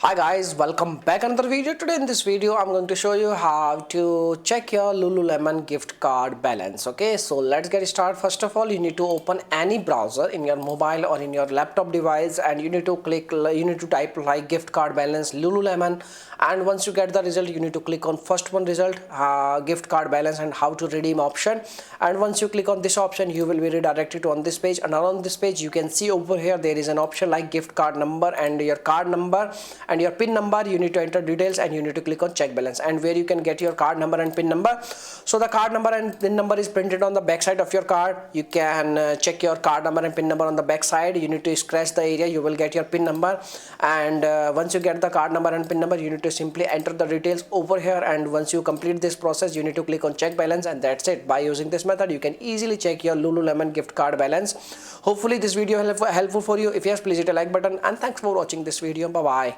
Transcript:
Hi guys, welcome back another video. Today in this video I'm going to show you how to check your Lululemon gift card balance. Okay, so let's get started. First of all, you need to open any browser in your mobile or in your laptop device, and you need to type like gift card balance Lululemon, and once you get the result you need to click on first one result, gift card balance and how to redeem option. And once you click on this option you will be redirected to on this page, and on this page you can see over here there is an option like gift card number and your card number and your pin number. You need to enter details and you need to click on check balance, and where you can get your card number and pin number. So the card number and pin number is printed on the back side of your card. You can check your card number and pin number on the back side. You need to scratch the area, you will get your pin number, and once you get the card number and pin number you need to simply enter the details over here, and once you complete this process you need to click on check balance, and that's it. By using this method you can easily check your Lululemon gift card balance. Hopefully this video helpful for you. If yes, please hit a like button, and thanks for watching this video. Bye bye.